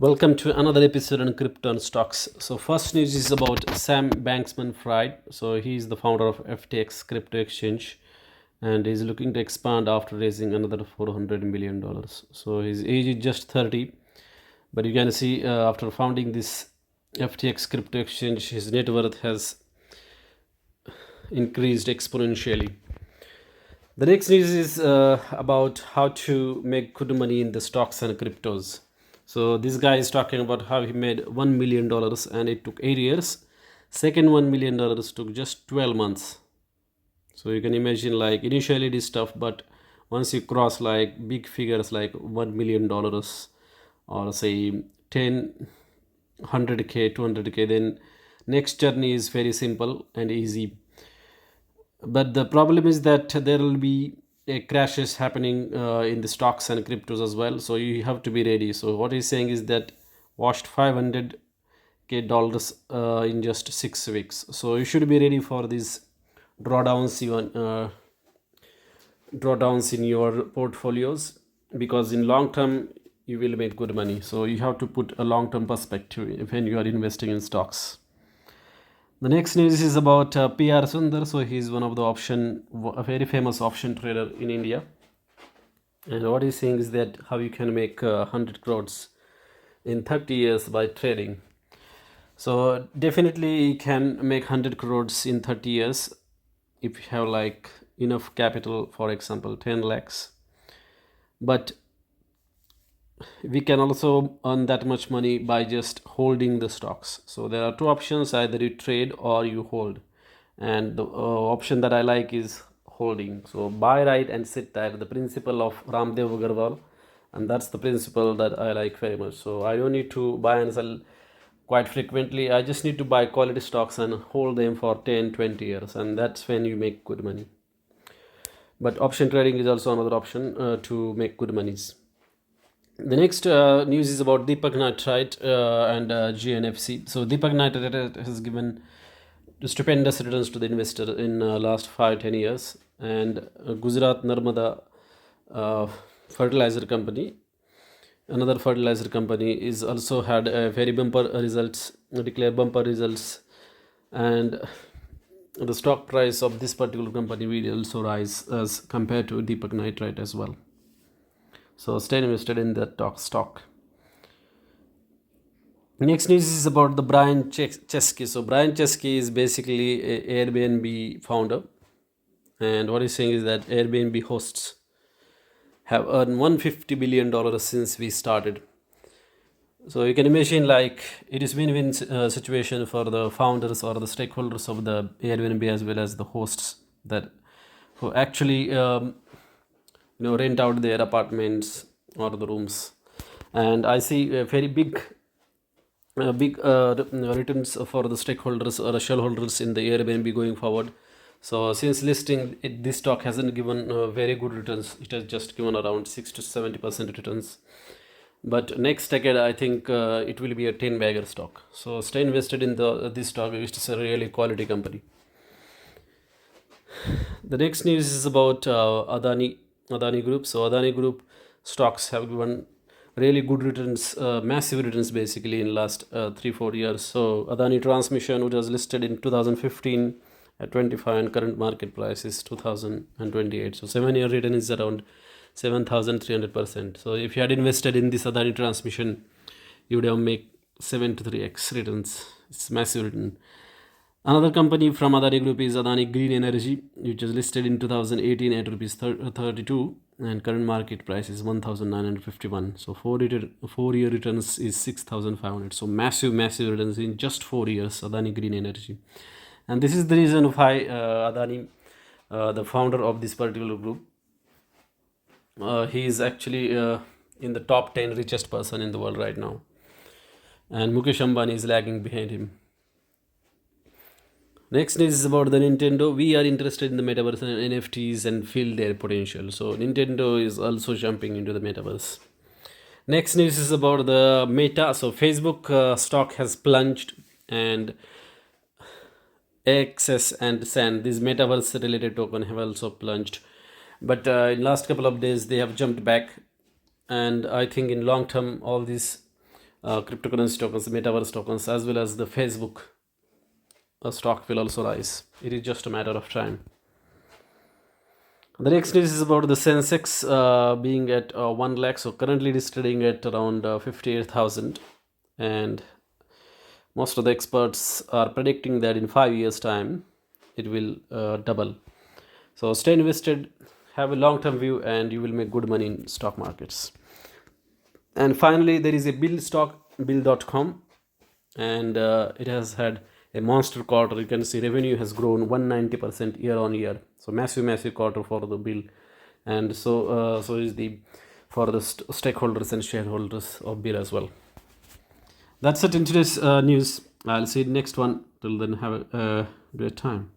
Welcome to another episode on crypto and stocks. So first news is about Sam Bankman-Fried. So he is the founder of FTX crypto exchange, and he's looking to expand after raising another $400 million. So his age is just 30, but you can see after founding this FTX crypto exchange, his net worth has increased exponentially. The next news is about how to make good money in the stocks and cryptos. So this guy is talking about how he made $1 million and it took 8 years. Second $1 million took just 12 months. So you can imagine, like, initially it is tough, but once you cross like big figures like $1 million or say 10, 100K, 200K, then next journey is very simple and easy. But the problem is that there will be crashes happening in the stocks and cryptos as well, so you have to be ready. So what he's saying is that washed 500k dollars in just 6 weeks, so you should be ready for these drawdowns, even drawdowns in your portfolios, because in long term you will make good money. So you have to put a long term perspective when you are investing in stocks. The next news is about PR Sundar. So he's one of the a very famous option trader in India. And what he's saying is that how you can make 100 crores in 30 years by trading. So definitely you can make 100 crores in 30 years if you have like enough capital, for example 10 lakhs. But we can also earn that much money by just holding the stocks. So there are two options: either you trade or you hold. And the option that I like is holding. So buy right and sit tight, the principle of Ramdev Agarwal, and that's the principle that I like very much. So I don't need to buy and sell quite frequently. I just need to buy quality stocks and hold them for 10-20 years, and that's when you make good money. But option trading is also another option to make good monies. The next news is about Deepak Nitrite and GNFC. So Deepak Nitrite has given stupendous returns to the investor in last 5-10 years, and Gujarat Narmada fertilizer company, another fertilizer company, is also had a very declare bumper results, and the stock price of this particular company will also rise as compared to Deepak Nitrite as well. So stay invested in that stock. Next news is about the Brian Chesky. So Brian Chesky is basically a Airbnb founder, and what he's saying is that Airbnb hosts have earned $150 billion since we started. So you can imagine, like, it is win-win situation for the founders or the stakeholders of the Airbnb as well as the hosts that who actually rent out their apartments or the rooms. And I see a very big returns for the stakeholders or the shareholders in the Airbnb going forward. So since listing, this stock hasn't given very good returns. It has just given around 6 to 70% returns. But next decade, I think it will be a 10-bagger stock. So stay invested in this stock, which is a really quality company. The next news is about Adani Group. So Adani Group stocks have given really good returns, massive returns basically in last 3-4 years. So Adani Transmission, which was listed in 2015 at 25, and current market price is 2028. So 7-year return is around 7,300%. So if you had invested in this Adani Transmission, you would have make 7 to 3x returns. It's massive return. Another company from Adani Group is Adani Green Energy, which was listed in 2018 at rupees 32, and current market price is 1,951. So 4-year returns is 6,500. So massive returns in just 4 years, Adani Green Energy. And this is the reason why Adani, the founder of this particular group, he is actually in the top 10 richest person in the world right now, and Mukesh Ambani is lagging behind him. Next news is about the Nintendo. We are interested in the metaverse and NFTs and feel their potential. So Nintendo is also jumping into the metaverse. Next news is about the Meta. So Facebook stock has plunged, and XS and Sand, these metaverse related token, have also plunged. But in last couple of days they have jumped back, and I think in long term all these cryptocurrency tokens, metaverse tokens, as well as the Facebook stock will also rise. It is just a matter of time. The next news is about the Sensex being at 1 lakh. So currently it is trading at around 58,000, and most of the experts are predicting that in 5 years' time it will double. So stay invested, have a long-term view, and you will make good money in stock markets. And finally, there is a bill.com, and it has had a monster quarter. You can see revenue has grown 190% year on year. So massive quarter for the bill, and so is the for the stakeholders and shareholders of bill as well. That's it in today's news. I'll see you next one. Till then, have a great time.